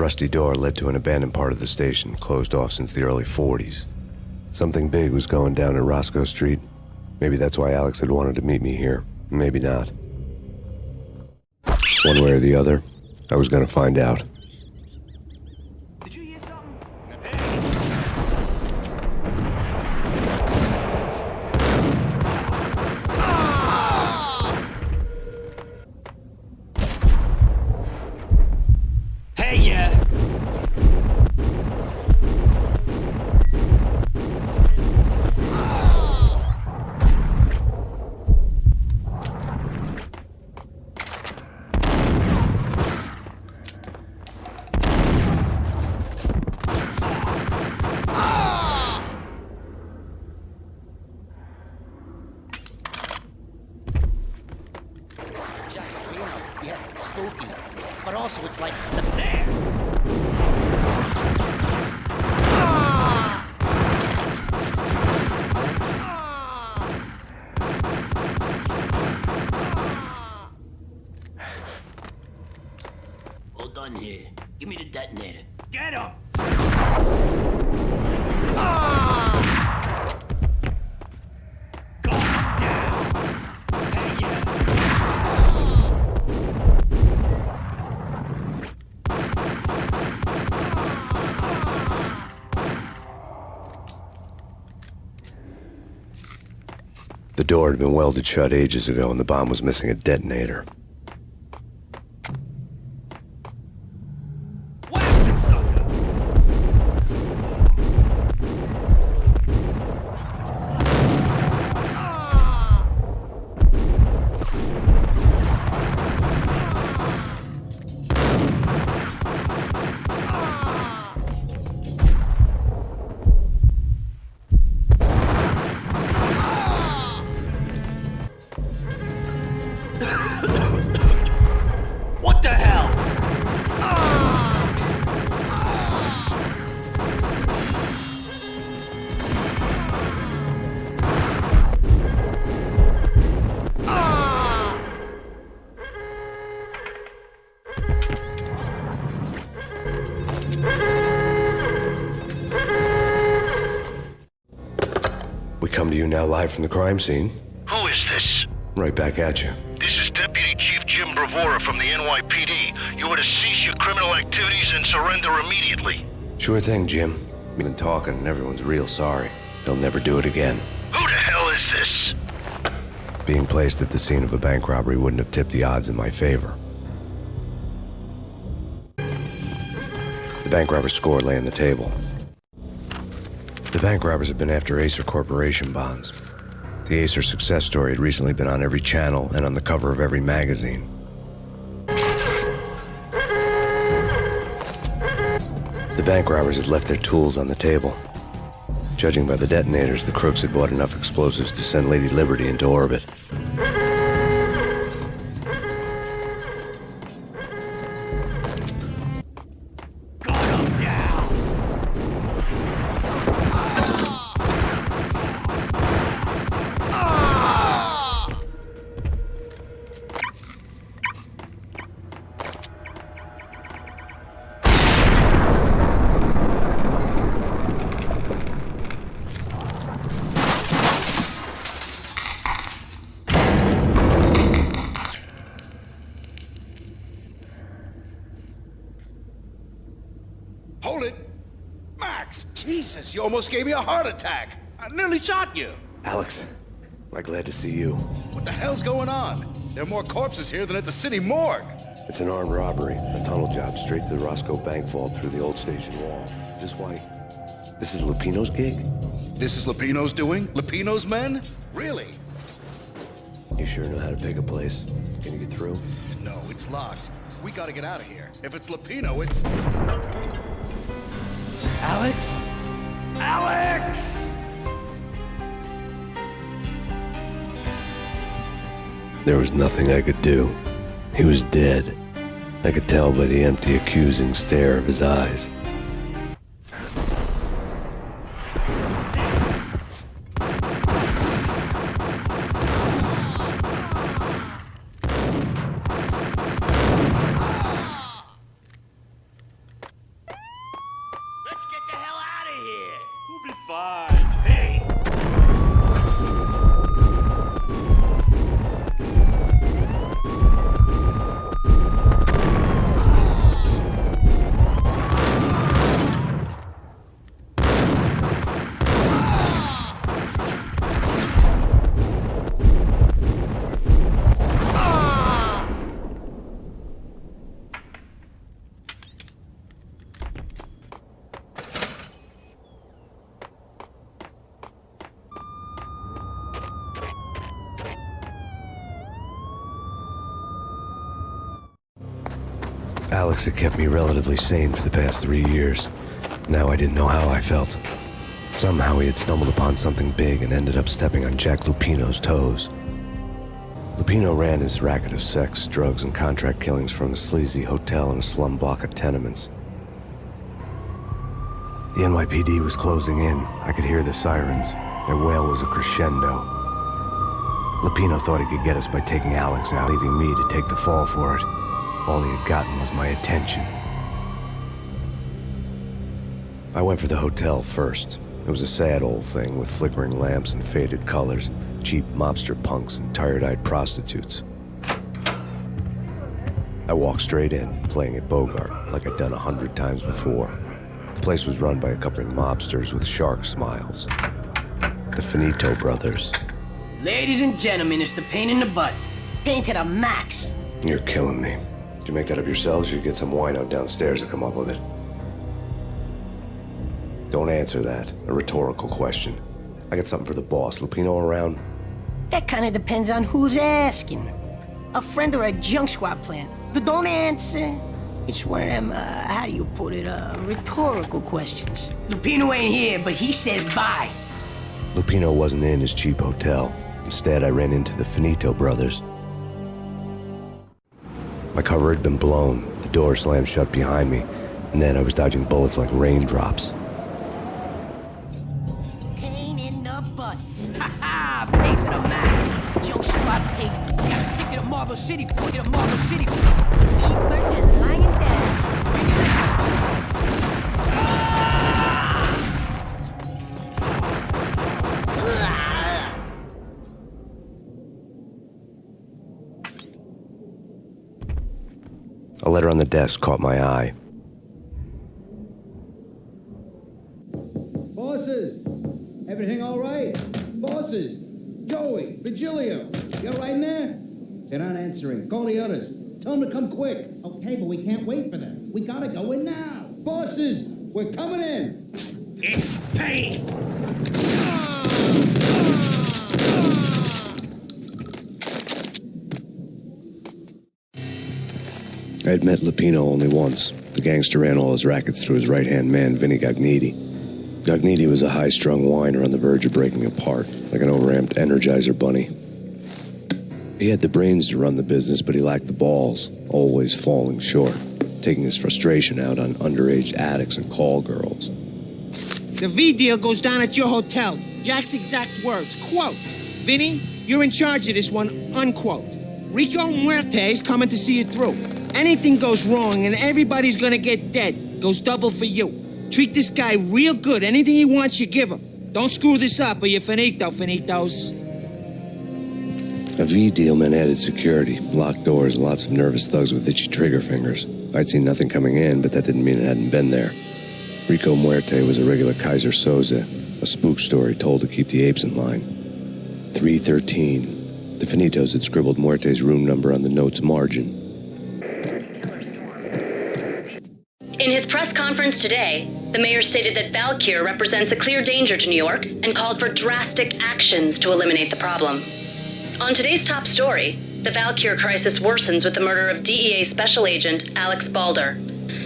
rusty door led to an abandoned part of the station, closed off since the early 40s. Something big was going down at Roscoe Street. Maybe that's why Alex had wanted to meet me here. Maybe not. One way or the other, I was gonna find out. Did you hear something? Hey, yeah. But also it's like the there. Hold on here. Give me the detonator. Get him! Go down! Hey, yeah. The door had been welded shut ages ago and the bomb was missing a detonator. Whack the sucker! What the hell? We come to you now live from the crime scene. Who is this? Right back at you. This is Deputy Chief Jim Bravura from the NYPD. You are to cease your criminal activities and surrender immediately. Sure thing, Jim. We've been talking and everyone's real sorry. They'll never do it again. Who the hell is this? Being placed at the scene of a bank robbery wouldn't have tipped the odds in my favor. The bank robber's score lay on the table. The bank robbers had been after Acer Corporation bonds. The Acer success story had recently been on every channel and on the cover of every magazine. The bank robbers had left their tools on the table. Judging by the detonators, the crooks had bought enough explosives to send Lady Liberty into orbit. Got him down! Hold it! Max, Jesus, you almost gave me a heart attack. I nearly shot you. Alex, I'm glad to see you. What the hell's going on? There are more corpses here than at the city morgue. It's an armed robbery, a tunnel job straight to the Roscoe Bank vault through the old station wall. Is this why? This is Lupino's gig? This is Lupino's doing? Lupino's men? Really? You sure know how to pick a place? Can you get through? No, it's locked. We gotta get out of here. If it's Lupino, it's... Alex? Alex! There was nothing I could do. He was dead. I could tell by the empty, accusing stare of his eyes. Alex had kept me relatively sane for the past 3 years. Now I didn't know how I felt. Somehow he had stumbled upon something big and ended up stepping on Jack Lupino's toes. Lupino ran his racket of sex, drugs, and contract killings from a sleazy hotel in a slum block of tenements. The NYPD was closing in. I could hear the sirens. Their wail was a crescendo. Lupino thought he could get us by taking Alex out, leaving me to take the fall for it. All he had gotten was my attention. I went for the hotel first. It was a sad old thing with flickering lamps and faded colors, cheap mobster punks and tired-eyed prostitutes. I walked straight in, playing It Bogart, like I'd done 100 times before. The place was run by a couple of mobsters with shark smiles. The Finito brothers. Ladies and gentlemen, it's the pain in the butt. Pain to the max. You're killing me. Did you make that up yourselves, or you get some wino downstairs to come up with it? Don't answer that. A rhetorical question. I got something for the boss. Lupino around? That kind of depends on who's asking. A friend or a junk squad plan. Don't answer. It's one of them, how do you put it, rhetorical questions. Lupino ain't here, but he said bye. Lupino wasn't in his cheap hotel. Instead, I ran into the Finito brothers. My cover had been blown. The door slammed shut behind me, and then I was dodging bullets like raindrops. Pain in the butt. Ha ha! Pain to the max. Junk squad pig. Got a ticket to Marble City. Get a Marble City. Deeper than lying down. A letter on the desk caught my eye. Bosses! Everything all right? Bosses! Joey! Vigilio! You all right in there? They're not answering. Call the others. Tell them to come quick. Okay, but we can't wait for them. We gotta go in now. Bosses! We're coming in! It's Payne! I had met Lupino only once. The gangster ran all his rackets through his right-hand man, Vinny Gognitti. Gognitti was a high-strung whiner on the verge of breaking apart, like an overamped Energizer bunny. He had the brains to run the business, but he lacked the balls, always falling short, taking his frustration out on underage addicts and call girls. The V deal goes down at your hotel. Jack's exact words, quote, "Vinny, you're in charge of this one," unquote. Rico Muerte's coming to see it through. Anything goes wrong and everybody's gonna get dead. Goes double for you. Treat this guy real good. Anything he wants, you give him. Don't screw this up or you're finito, finitos. A V deal meant added security, locked doors, and lots of nervous thugs with itchy trigger fingers. I'd seen nothing coming in, but that didn't mean it hadn't been there. Rico Muerte was a regular Kaiser Soze, a spook story told to keep the apes in line. 313. The Finitos had scribbled Muerte's room number on the note's margin. In his press conference today, the mayor stated that Valkyr represents a clear danger to New York and called for drastic actions to eliminate the problem. On today's top story, the Valkyr crisis worsens with the murder of DEA Special Agent Alex Balder.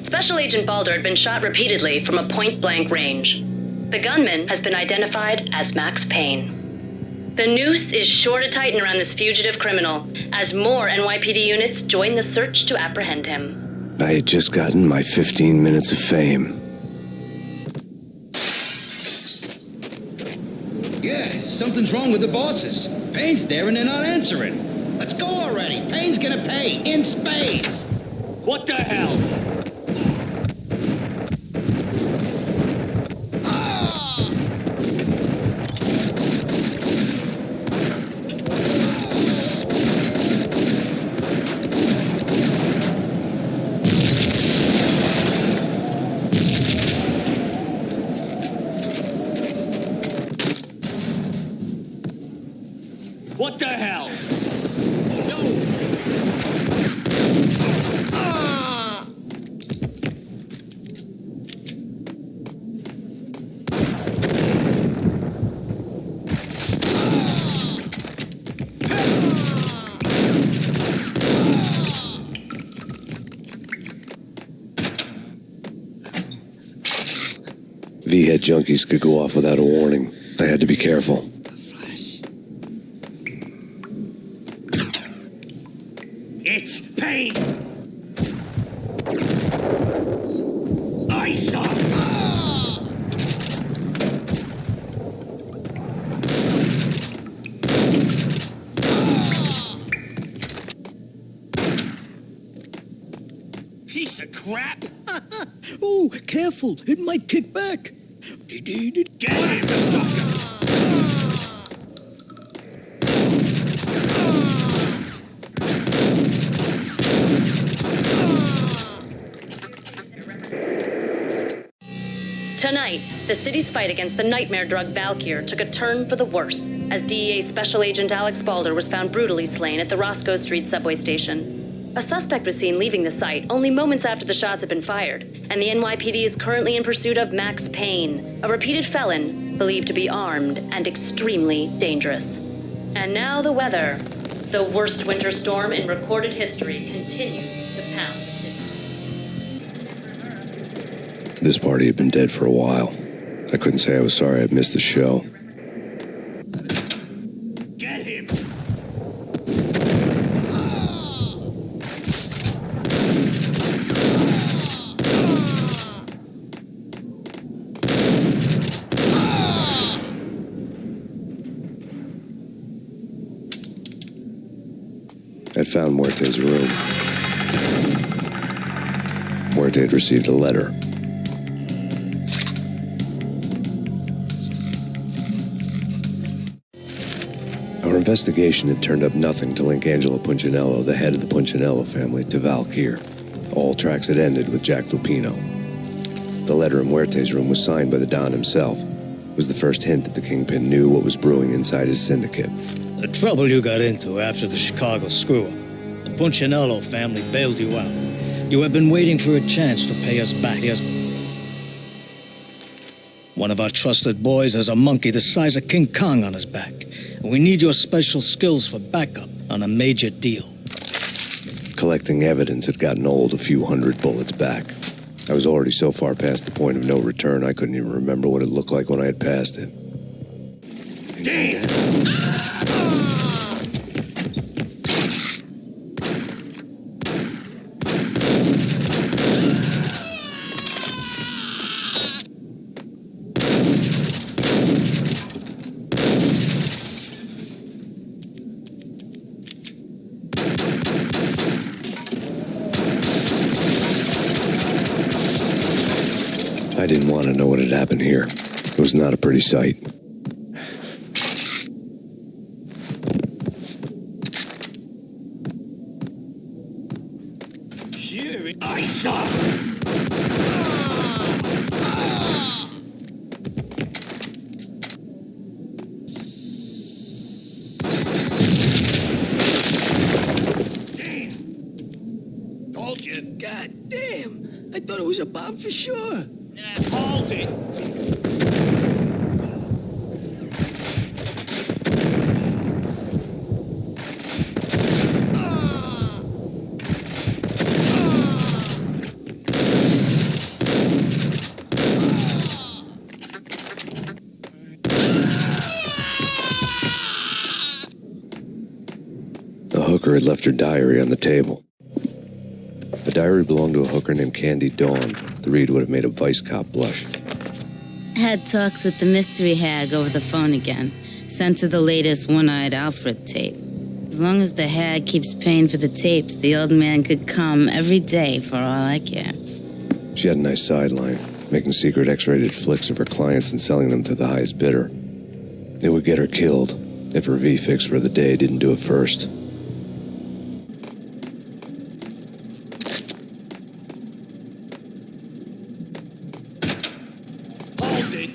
Special Agent Balder had been shot repeatedly from a point-blank range. The gunman has been identified as Max Payne. The noose is sure to tighten around this fugitive criminal as more NYPD units join the search to apprehend him. I had just gotten my 15 minutes of fame. Yeah, something's wrong with the bosses. Payne's there and they're not answering. Let's go already. Payne's gonna pay in spades. What the hell? What the hell? V-head junkies could go off without a warning. I had to be careful. It's Payne! I saw! Piece of crap! Oh, careful. It might kick back. Get him, sucker! Tonight, the city's fight against the nightmare drug Valkyr took a turn for the worse, as DEA Special Agent Alex Balder was found brutally slain at the Roscoe Street subway station. A suspect was seen leaving the site only moments after the shots had been fired, and the NYPD is currently in pursuit of Max Payne, a repeated felon believed to be armed and extremely dangerous. And now the weather. The worst winter storm in recorded history continues to pound the city. This party had been dead for a while. I couldn't say I was sorry I'd missed the show. Get him! I'd found Muerte's room. Muerte had received a letter. Our investigation had turned up nothing to link Angelo Punchinello, the head of the Punchinello family, to Valkyr. All tracks had ended with Jack Lupino. The letter in Muerte's room was signed by the Don himself. It was the first hint that the Kingpin knew what was brewing inside his syndicate. The trouble you got into after the Chicago screw-up. The Punchinello family bailed you out. You have been waiting for a chance to pay us back. One of our trusted boys has a monkey the size of King Kong on his back. We need your special skills for backup on a major deal. Collecting evidence had gotten old a few hundred bullets back. I was already so far past the point of no return, I couldn't even remember what it looked like when I had passed it. Damn! I didn't want to know what had happened here. It was not a pretty sight. Here I saw! Damn! Told you. God damn! I thought it was a bomb for sure. Hold it! The hooker had left her diary on the table. The diary belonged to a hooker named Candy Dawn. The read would have made a vice cop blush. Had talks with the mystery hag over the phone again. Sent to the latest One-Eyed Alfred tape. As long as the hag keeps paying for the tapes, the old man could come every day for all I care. She had a nice sideline, making secret X-rated flicks of her clients and selling them to the highest bidder. It would get her killed if her V-fix for the day didn't do it first. Hold it!